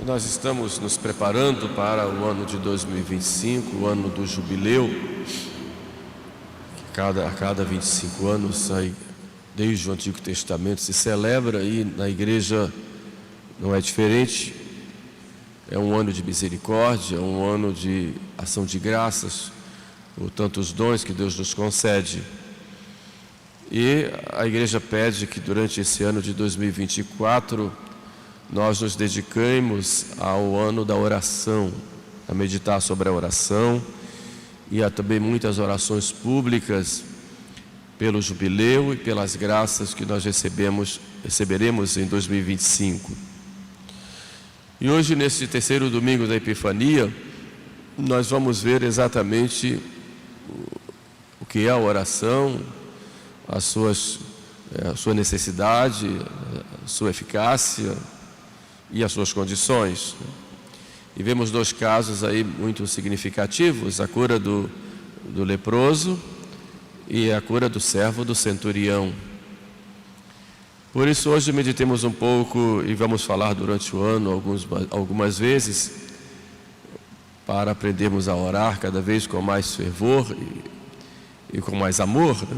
Nós estamos nos preparando para o ano de 2025, o ano do jubileu, que a cada 25 anos, aí, desde o Antigo Testamento, se celebra, e na igreja não é diferente. É um ano de misericórdia, um ano de ação de graças por tantos dons que Deus nos concede. E a igreja pede que durante esse ano de 2024 nós nos dediquemos ao ano da oração, a meditar sobre a oração, e há também muitas orações pelo jubileu e pelas graças que nós receberemos em 2025. E hoje, nesse terceiro domingo da Epifania, nós vamos ver exatamente o que é a oração, a sua necessidade, a sua eficácia e as suas condições. E vemos dois casos aí muito significativos: a cura do leproso e a cura do servo do centurião. Por isso hoje meditemos um pouco e vamos falar durante o ano algumas vezes, para aprendermos a orar cada vez com mais fervor e com mais amor, né?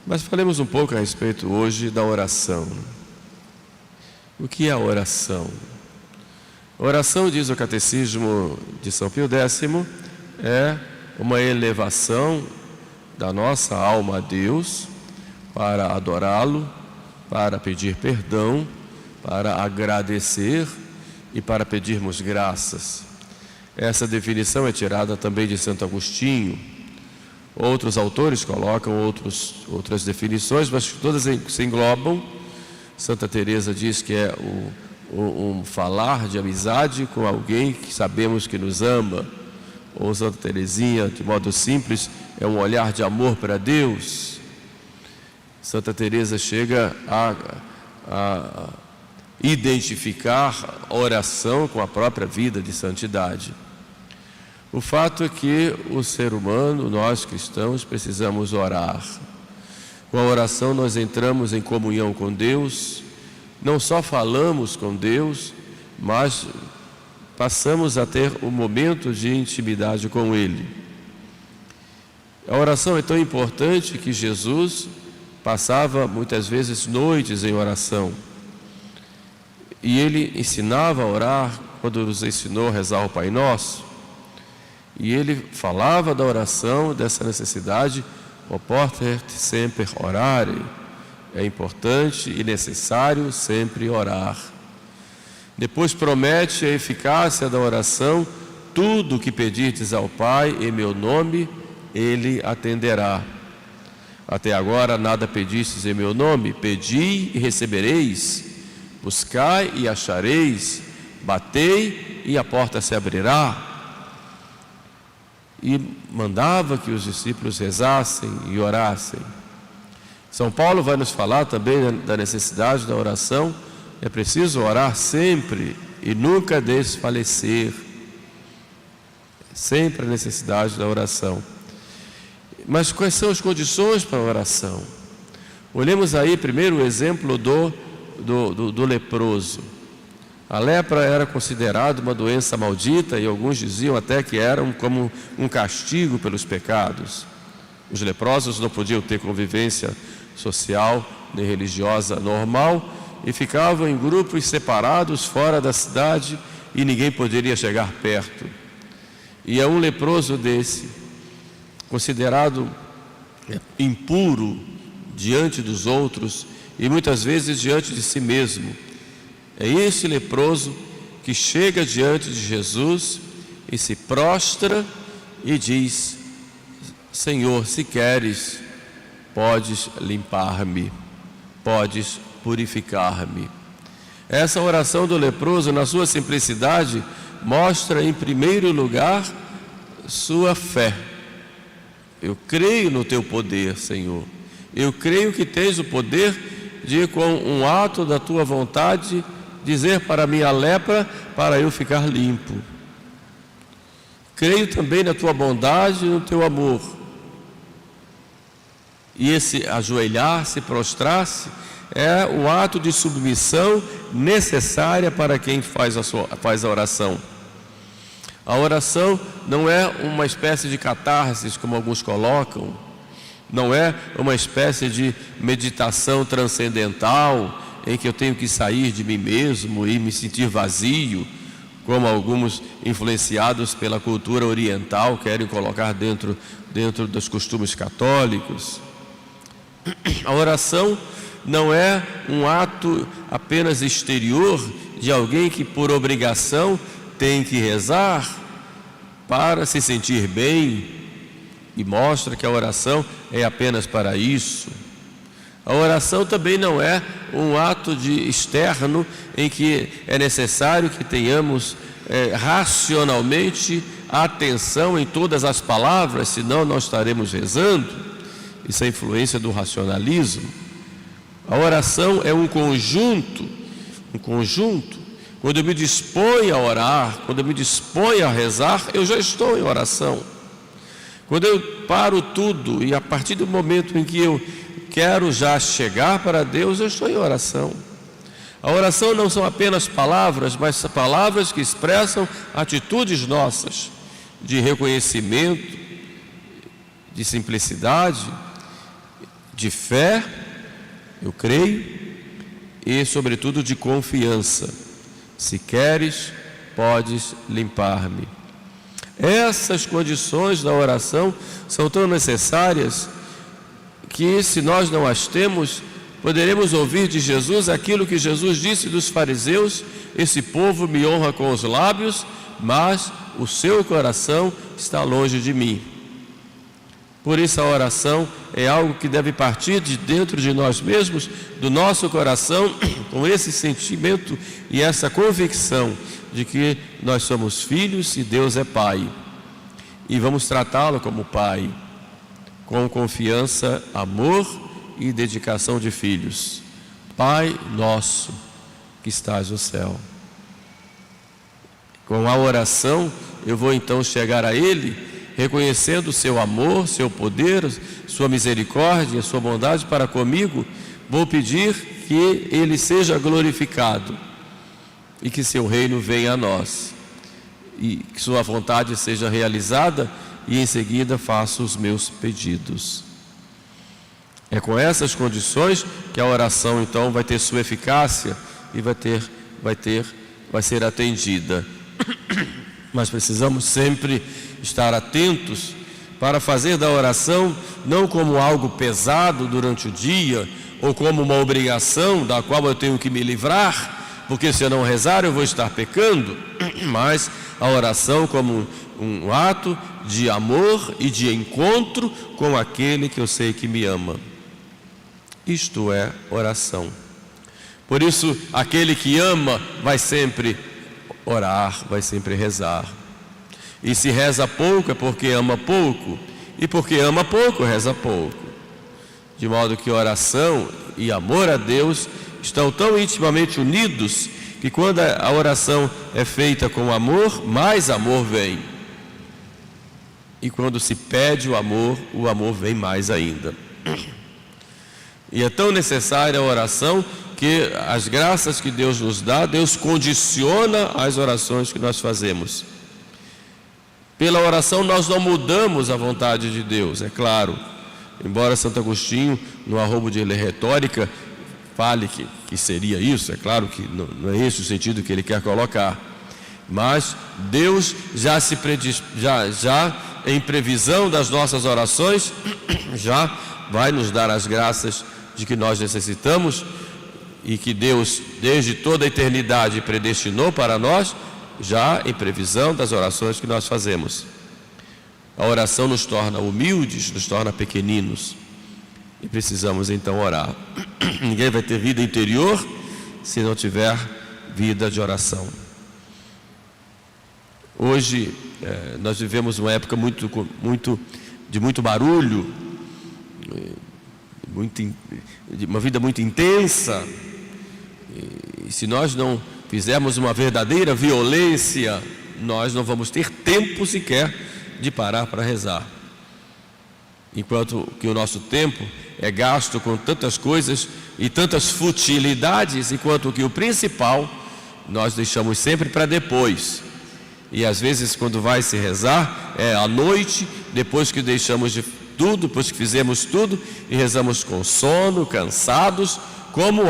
Mas falemos um pouco a respeito hoje da oração. O que é a oração? A oração, diz o Catecismo de São Pio X, é uma elevação da nossa alma a Deus para adorá-lo, para pedir perdão, para agradecer e para pedirmos graças. Essa definição é tirada também de Santo Agostinho. Outros autores colocam outras definições, mas todas se englobam. Santa Teresa diz que é um falar de amizade com alguém que sabemos que nos ama. Ou Santa Teresinha, de modo simples, é um olhar de amor para Deus. Santa Teresa chega a identificar a oração com a própria vida de santidade. O fato é que o ser humano, nós cristãos, precisamos orar. Com a oração nós entramos em comunhão com Deus, não só falamos com Deus, mas passamos a ter um momento de intimidade com Ele. A oração é tão importante que Jesus passava muitas vezes noites em oração. E Ele ensinava a orar quando nos ensinou a rezar o Pai Nosso. E Ele falava da oração, dessa necessidade: "Oporter semper orare", é importante e necessário sempre orar. Depois promete a eficácia da oração: "Tudo o que pedirdes ao Pai em meu nome, Ele atenderá. Até agora nada pedistes em meu nome, pedi e recebereis, buscai e achareis, batei e a porta se abrirá." E mandava que os discípulos rezassem e orassem. São Paulo vai nos falar também da necessidade da oração. É preciso orar sempre e nunca desfalecer. Sempre a necessidade da oração. Mas quais são as condições para a oração? Olhemos aí primeiro o exemplo do leproso. A lepra era considerada uma doença maldita, e alguns diziam até que era como um castigo pelos pecados. Os leprosos não podiam ter convivência social nem religiosa normal e ficavam em grupos separados fora da cidade, e ninguém poderia chegar perto. E é um leproso desse, considerado impuro diante dos outros e muitas vezes diante de si mesmo. É esse leproso que chega diante de Jesus e se prostra e diz: "Senhor, se queres, podes limpar-me, podes purificar-me." Essa oração do leproso, na sua simplicidade, mostra em primeiro lugar sua fé. Eu creio no teu poder, Senhor. Eu creio que tens o poder de, com um ato da tua vontade, dizer para mim a lepra, para eu ficar limpo. Creio também na tua bondade e no teu amor. E esse ajoelhar-se, prostrar-se, é o ato de submissão necessária para quem faz a oração. A oração não é uma espécie de catarse, como alguns colocam, não é uma espécie de meditação transcendental, em que eu tenho que sair de mim mesmo e me sentir vazio, como alguns influenciados pela cultura oriental querem colocar dentro dos costumes católicos. A oração não é um ato apenas exterior de alguém que por obrigação tem que rezar para se sentir bem e mostra que a oração é apenas para isso. A oração também não é um ato externo em que é necessário que tenhamos racionalmente atenção em todas as palavras, senão nós estaremos rezando. Isso é influência do racionalismo. A oração é um conjunto. Quando eu me disponho a orar, quando eu me disponho a rezar, eu já estou em oração. Quando eu paro tudo e a partir do momento em que eu quero já chegar para Deus, eu estou em oração. A oração não são apenas palavras, mas palavras que expressam atitudes nossas de reconhecimento, de simplicidade, de fé, eu creio, e sobretudo de confiança. Se queres, podes limpar-me. Essas condições da oração são tão necessárias que, se nós não as temos, poderemos ouvir de Jesus aquilo que Jesus disse dos fariseus: esse povo me honra com os lábios, mas o seu coração está longe de mim. Por isso a oração é algo que deve partir de dentro de nós mesmos, do nosso coração, com esse sentimento e essa convicção de que nós somos filhos e Deus é Pai. E vamos tratá-lo como Pai, com confiança, amor e dedicação de filhos. Pai nosso que estás no céu. Com a oração eu vou então chegar a Ele, reconhecendo o seu amor, seu poder, sua misericórdia, sua bondade para comigo. Vou pedir que Ele seja glorificado e que seu reino venha a nós e que sua vontade seja realizada, e em seguida faço os meus pedidos. É com essas condições que a oração então vai ter sua eficácia e vai ser atendida. Mas precisamos sempre estar atentos para fazer da oração não como algo pesado durante o dia, ou como uma obrigação da qual eu tenho que me livrar, porque se eu não rezar eu vou estar pecando, mas a oração como um ato de amor e de encontro com aquele que eu sei que me ama. Isto é oração. Por isso, aquele que ama vai sempre orar, vai sempre rezar. E se reza pouco é porque ama pouco, e porque ama pouco, reza pouco. De modo que oração e amor a Deus estão tão intimamente unidos que quando a oração é feita com amor, mais amor vem. E quando se pede o amor vem mais ainda. E é tão necessária a oração que as graças que Deus nos dá, Deus condiciona as orações que nós fazemos. Pela oração nós não mudamos a vontade de Deus, é claro. Embora Santo Agostinho, no Arrobo de Retórica, fale que seria isso, é claro que não é esse o sentido que ele quer colocar. Mas Deus já em previsão das nossas orações, já vai nos dar as graças de que nós necessitamos e que Deus, desde toda a eternidade, predestinou para nós, já em previsão das orações que nós fazemos. A oração nos torna humildes, nos torna pequeninos, e precisamos então orar. Ninguém vai ter vida interior se não tiver vida de oração. Hoje nós vivemos uma época de muito barulho, de uma vida muito intensa, e se nós não fizermos uma verdadeira violência, nós não vamos ter tempo sequer de parar para rezar. enquanto que o nosso tempo é gasto com tantas coisas e tantas futilidades, enquanto que o principal nós deixamos sempre para depois. E às vezes, quando vai se rezar, é à noite, depois que deixamos de tudo, depois que fizemos tudo, e rezamos com sono, cansados, como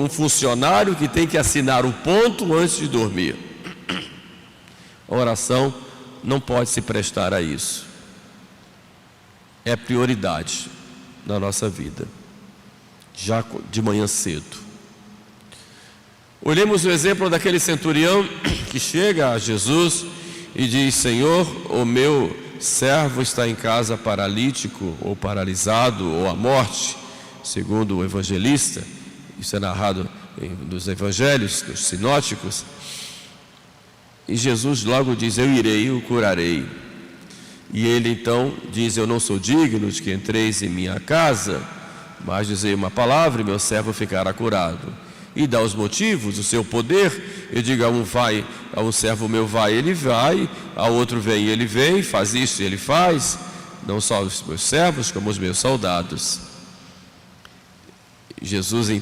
um funcionário que tem que assinar o ponto antes de dormir. A oração não pode se prestar a isso. É prioridade na nossa vida, já de manhã cedo. Olhemos o exemplo daquele centurião que chega a Jesus e diz: Senhor, o meu servo está em casa paralítico, ou paralisado, ou à morte, segundo o evangelista. Isso é narrado nos evangelhos, nos sinóticos. E Jesus logo diz: eu irei e o curarei. E ele então diz: eu não sou digno de que entreis em minha casa, mas dizei uma palavra e meu servo ficará curado. E dá os motivos, o seu poder. Eu digo: a um vai, a um servo meu vai, ele vai, a outro vem, ele vem, faz isso e ele faz. Não só os meus servos, como os meus soldados. Jesus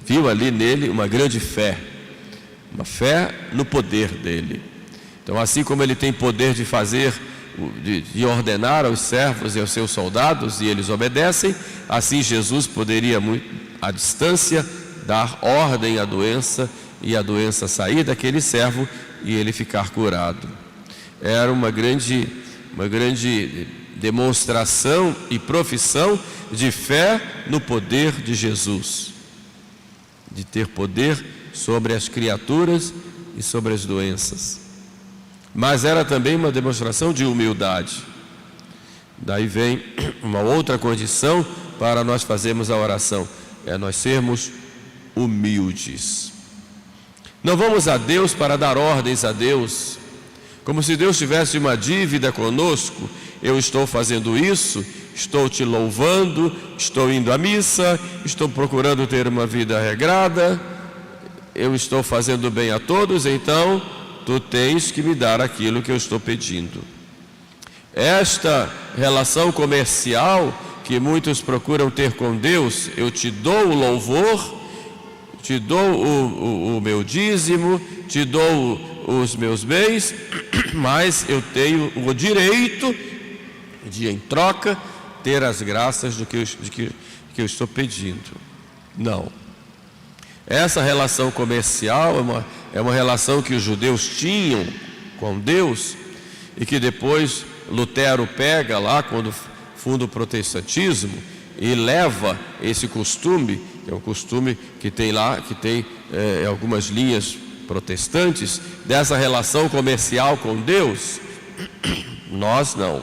viu ali nele uma grande fé, uma fé no poder dele. Então, assim como ele tem poder de fazer, de ordenar aos servos e aos seus soldados, e eles obedecem, assim Jesus poderia, muito à distância, dar ordem à doença, e a doença sair daquele servo e ele ficar curado. Era uma grande demonstração e profissão de fé no poder de Jesus, de ter poder sobre as criaturas e sobre as doenças. Mas era também uma demonstração de humildade. Daí vem uma outra condição para nós fazermos a oração: é nós sermos humildes. Não vamos a Deus para dar ordens a Deus, como se Deus tivesse uma dívida conosco. Eu estou fazendo isso, estou te louvando, estou indo à missa, estou procurando ter uma vida regrada, eu estou fazendo bem a todos, então tu tens que me dar aquilo que eu estou pedindo. Esta relação comercial que muitos procuram ter com Deus: eu te dou o louvor, te dou o meu dízimo, te dou os meus bens, mas eu tenho o direito de, em troca, ter as graças do que eu estou pedindo. Não. Essa relação comercial é uma relação que os judeus tinham com Deus, e que depois Lutero pega lá quando funda o protestantismo e leva esse costume, que é um costume que tem lá, que tem algumas linhas protestantes, dessa relação comercial com Deus. Nós não.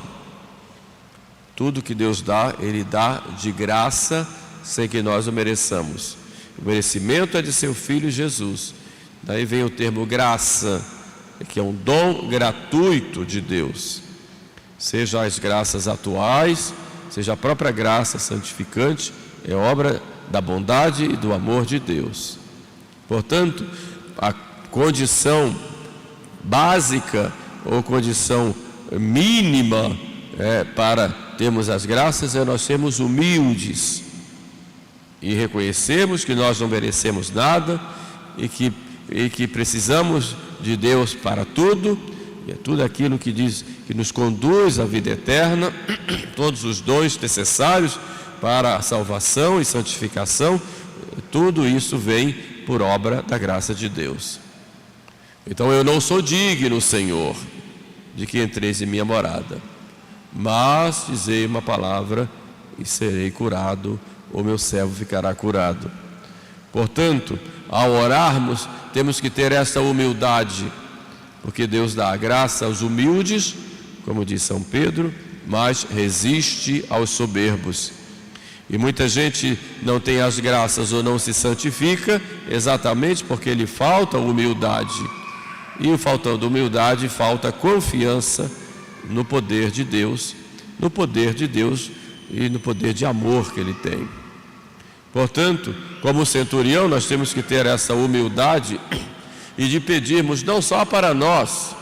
Tudo que Deus dá, Ele dá de graça, sem que nós o mereçamos. O merecimento é de seu Filho Jesus. Daí vem o termo graça, que é um dom gratuito de Deus. Seja as graças atuais, seja a própria graça santificante, é obra da bondade e do amor de Deus. Portanto, a condição básica ou condição mínima para termos as graças é nós sermos humildes e reconhecermos que nós não merecemos nada e que precisamos de Deus para tudo, e é tudo aquilo que diz que nos conduz à vida eterna, todos os dons necessários para a salvação e santificação, tudo isso vem por obra da graça de Deus. Então eu não sou digno, Senhor, de que entreis em minha morada, mas dizei uma palavra e serei curado, o meu servo ficará curado. Portanto, ao orarmos, temos que ter essa humildade, porque Deus dá a graça aos humildes, como diz São Pedro, mas resiste aos soberbos. E muita gente não tem as graças ou não se santifica exatamente porque lhe falta humildade. E faltando humildade, falta confiança no poder de Deus e no poder de amor que Ele tem. Portanto, como centurião, nós temos que ter essa humildade e de pedirmos não só para nós,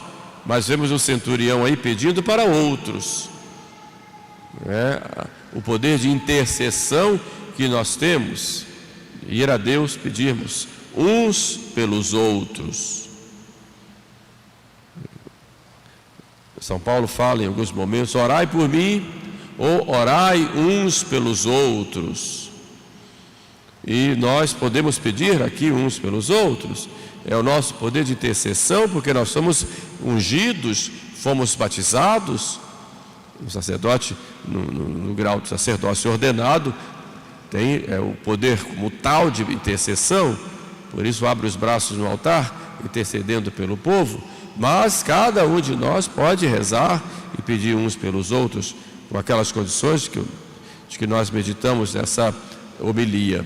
mas vemos um centurião aí pedindo para outros. O poder de intercessão que nós temos, ir a Deus pedirmos uns pelos outros. São Paulo fala em alguns momentos: orai por mim, ou orai uns pelos outros. E nós podemos pedir aqui uns pelos outros. É o nosso poder de intercessão, porque nós somos ungidos, fomos batizados. O sacerdote, no grau de sacerdócio ordenado, tem o poder como tal de intercessão, por isso abre os braços no altar, intercedendo pelo povo. Mas cada um de nós pode rezar e pedir uns pelos outros, com aquelas condições de que nós meditamos nessa homilia.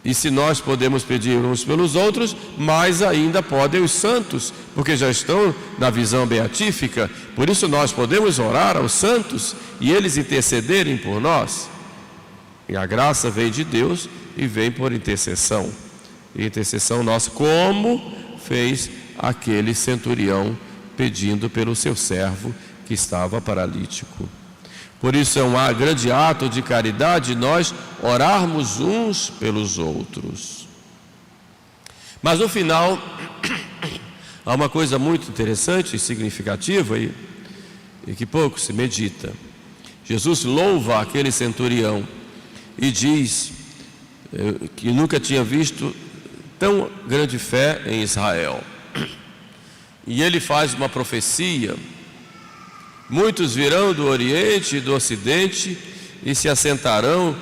E se nós podemos pedir uns pelos outros, mais ainda podem os santos, porque já estão na visão beatífica. Por isso nós podemos orar aos santos e eles intercederem por nós. E a graça vem de Deus e vem por intercessão. E intercessão nossa, como fez aquele centurião pedindo pelo seu servo que estava paralítico. Por isso é um grande ato de caridade nós orarmos uns pelos outros. Mas no final, há uma coisa muito interessante e significativa e que pouco se medita. Jesus louva aquele centurião e diz que nunca tinha visto tão grande fé em Israel. E ele faz uma profecia: muitos virão do Oriente e do Ocidente e se assentarão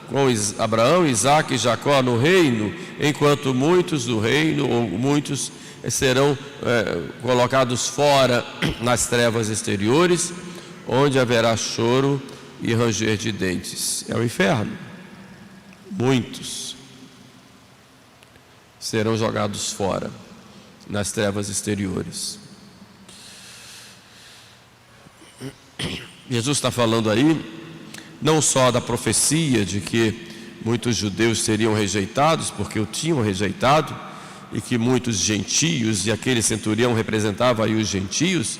com Abraão, Isaque e Jacó no reino, enquanto muitos do reino, ou muitos serão colocados fora nas trevas exteriores, onde haverá choro e ranger de dentes. É o inferno. Muitos serão jogados fora nas trevas exteriores. Jesus está falando aí não só da profecia de que muitos judeus seriam rejeitados, porque o tinham rejeitado, e que muitos gentios, e aquele centurião representava aí os gentios,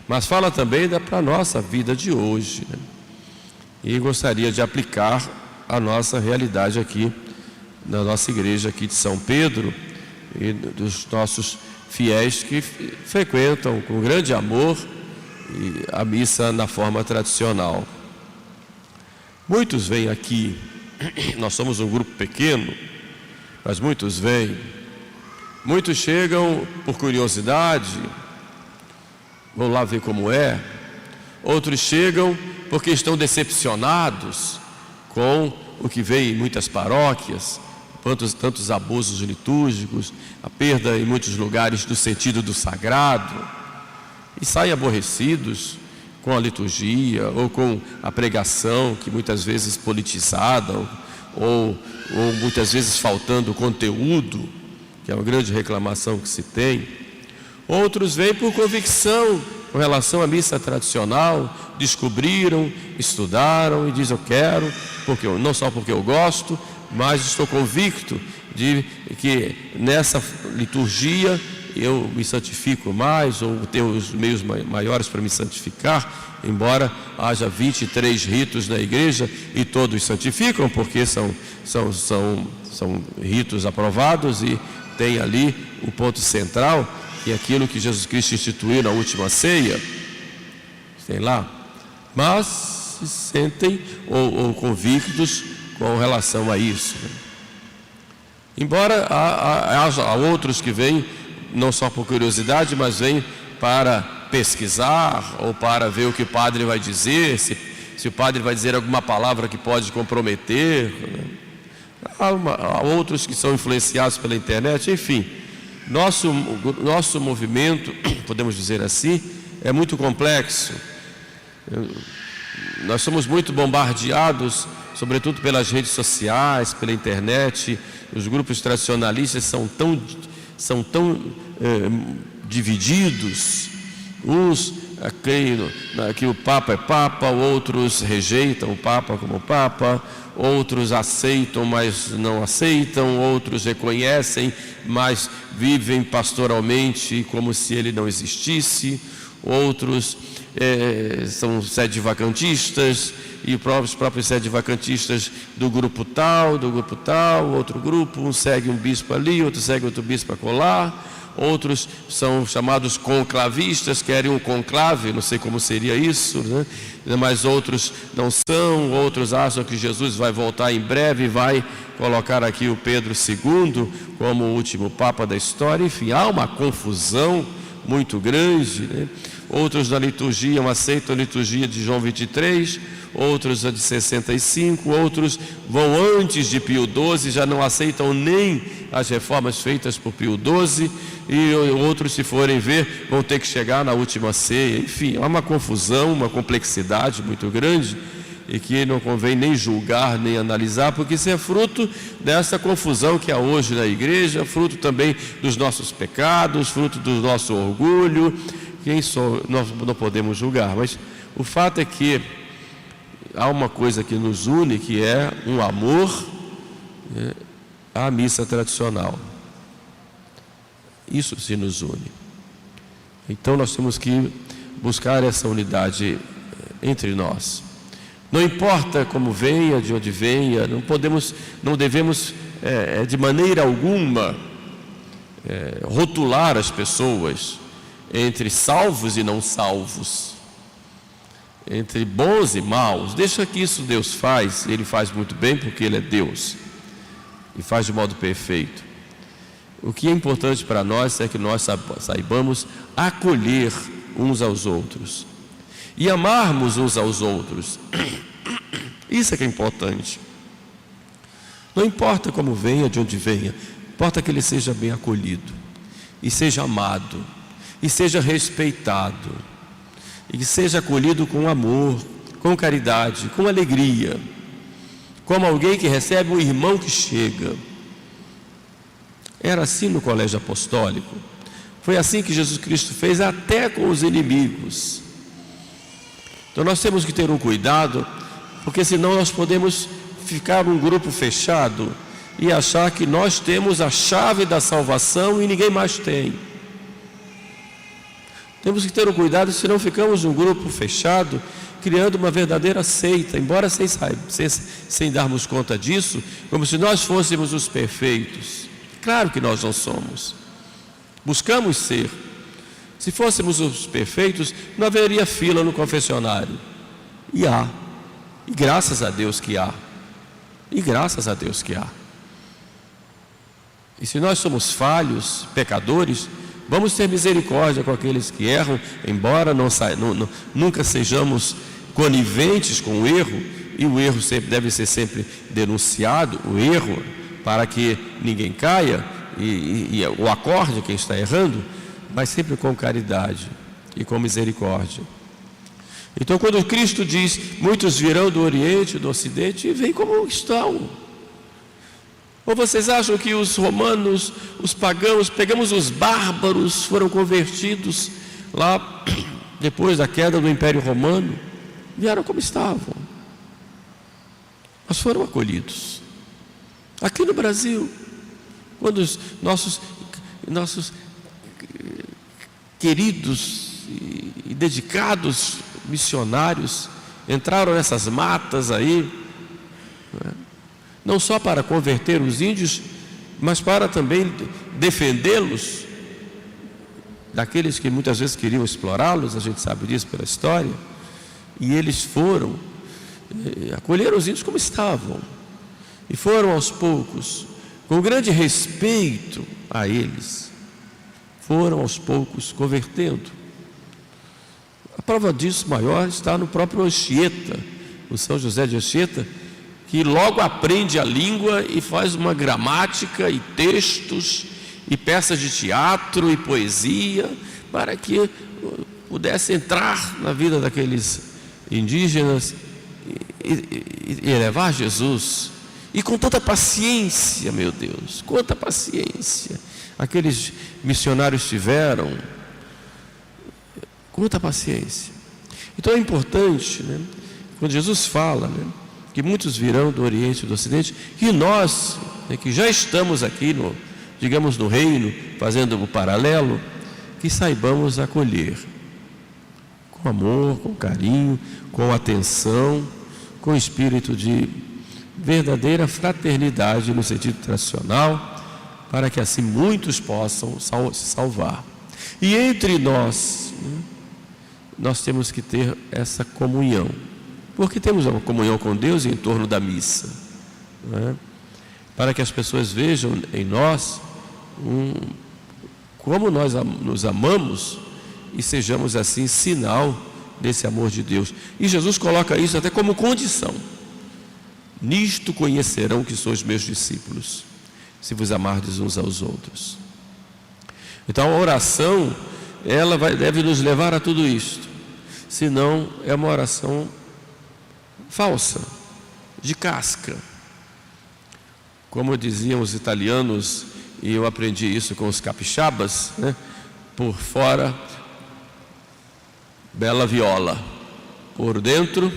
mas fala também para a nossa vida de hoje, né? E gostaria de aplicar a nossa realidade aqui, na nossa igreja aqui de São Pedro, e dos nossos fiéis que frequentam com grande amor a missa na forma tradicional. Muitos vêm aqui, nós somos um grupo pequeno, mas muitos vêm. Muitos chegam por curiosidade, vão lá ver como é. Outros chegam porque estão decepcionados com o que vê em muitas paróquias, tantos abusos litúrgicos, a perda em muitos lugares do sentido do sagrado, e saem aborrecidos com a liturgia ou com a pregação, que muitas vezes politizada ou muitas vezes faltando conteúdo, que é uma grande reclamação que se tem. Outros vêm por convicção com relação à missa tradicional, descobriram, estudaram e dizem: eu quero, não só porque eu gosto, mas estou convicto de que nessa liturgia eu me santifico mais, ou tenho os meios maiores para me santificar, embora haja 23 ritos na igreja e todos santificam, porque são ritos aprovados e tem ali o ponto central, que é aquilo que Jesus Cristo instituiu na última ceia, sei lá, mas se sentem ou convictos com relação a isso, né? Embora haja outros que vêm não só por curiosidade, mas vêm para pesquisar ou para ver o que o padre vai dizer, se o padre vai dizer alguma palavra que pode comprometer, né? Há outros que são influenciados pela internet, enfim. Nosso movimento, podemos dizer assim, é muito complexo. Nós somos muito bombardeados, sobretudo pelas redes sociais, pela internet. Os grupos tradicionalistas são tão divididos Uns creem que o Papa é Papa, outros rejeitam o Papa como Papa, outros aceitam, mas não aceitam, outros reconhecem, mas vivem pastoralmente como se ele não existisse, outros são sede-vacantistas, e os próprios sede-vacantistas do grupo tal, outro grupo, um segue um bispo ali, outro segue outro bispo acolá, outros são chamados conclavistas, querem um conclave, não sei como seria isso, né? Mas outros não são, outros acham que Jesus vai voltar em breve e vai colocar aqui o Pedro II como o último Papa da história. Enfim, há uma confusão muito grande, né? Outros na liturgia aceitam a liturgia de João 23, outros a de 65, outros vão antes de Pio XII, já não aceitam nem as reformas feitas por Pio XII, e outros, se forem ver, vão ter que chegar na última ceia. Enfim, há uma confusão, uma complexidade muito grande, e que não convém nem julgar, nem analisar, porque isso é fruto dessa confusão que há hoje na igreja, fruto também dos nossos pecados, fruto do nosso orgulho. Nós não podemos julgar, mas o fato é que há uma coisa que nos une, que é um amor à missa tradicional. Isso se nos une. Então nós temos que buscar essa unidade entre nós. Não importa como venha, de onde venha, não devemos de maneira alguma rotular as pessoas entre salvos e não salvos, entre bons e maus. Deixa que isso Deus faz, Ele faz muito bem, porque Ele é Deus e faz de modo perfeito. O que é importante para nós é que nós saibamos acolher uns aos outros e amarmos uns aos outros. Isso é que é importante. Não importa como venha, de onde venha, importa que ele seja bem acolhido e seja amado e seja respeitado, e que seja acolhido com amor, com caridade, com alegria, como alguém que recebe um irmão que chega. Era assim no colégio apostólico, foi assim que Jesus Cristo fez até com os inimigos. Então nós temos que ter um cuidado, porque senão nós podemos ficar num grupo fechado e achar que nós temos a chave da salvação e ninguém mais tem. Temos que ter um cuidado, senão ficamos num grupo fechado, criando uma verdadeira seita, embora sem darmos conta disso, como se nós fôssemos os perfeitos. Claro que nós não somos. Buscamos ser. Se fôssemos os perfeitos, não haveria fila no confessionário. E há. E graças a Deus que há. E graças a Deus que há. E se nós somos falhos, pecadores, vamos ter misericórdia com aqueles que erram, embora nunca sejamos coniventes com o erro, e o erro deve ser sempre denunciado, o erro, para que ninguém caia e o acorde quem está errando, mas sempre com caridade e com misericórdia. Então, quando Cristo diz, muitos virão do Oriente e do Ocidente e vêm como estão. Ou vocês acham que os romanos, os pagãos, pegamos os bárbaros, foram convertidos lá depois da queda do Império Romano, vieram como estavam, mas foram acolhidos. Aqui no Brasil, quando os nossos queridos e dedicados missionários entraram nessas matas aí, não só para converter os índios, mas para também defendê-los daqueles que muitas vezes queriam explorá-los, a gente sabe disso pela história, e eles foram, acolheram os índios como estavam, e foram aos poucos, com grande respeito a eles, foram aos poucos convertendo. A prova disso maior está no próprio Anchieta, o São José de Anchieta, que logo aprende a língua e faz uma gramática e textos e peças de teatro e poesia para que pudesse entrar na vida daqueles indígenas e levar Jesus. E com tanta paciência, meu Deus, quanta paciência aqueles missionários tiveram com muita paciência. Então é importante, né, quando Jesus fala, né, que muitos virão do Oriente e do Ocidente, que nós, né, que já estamos aqui no reino, fazendo o paralelo, que saibamos acolher com amor, com carinho, com atenção, com espírito de verdadeira fraternidade no sentido tradicional, para que assim muitos possam se salvar. E entre nós, né, nós temos que ter essa comunhão, porque temos uma comunhão com Deus em torno da missa, né, para que as pessoas vejam em nós como nós nos amamos e sejamos assim sinal desse amor de Deus. E Jesus coloca isso até como condição: nisto conhecerão que sois meus discípulos, se vos amardes uns aos outros. Então a oração, ela deve nos levar a tudo isto, senão é uma oração falsa, de casca. Como diziam os italianos, e eu aprendi isso com os capixabas, né? Por fora, bela viola, por dentro,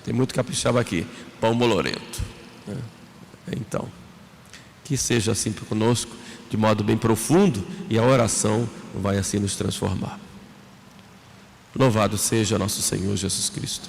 tem muito capixaba aqui, pão bolorento, né? Então, que seja assim conosco, de modo bem profundo, e a oração vai assim nos transformar. Louvado seja nosso Senhor Jesus Cristo.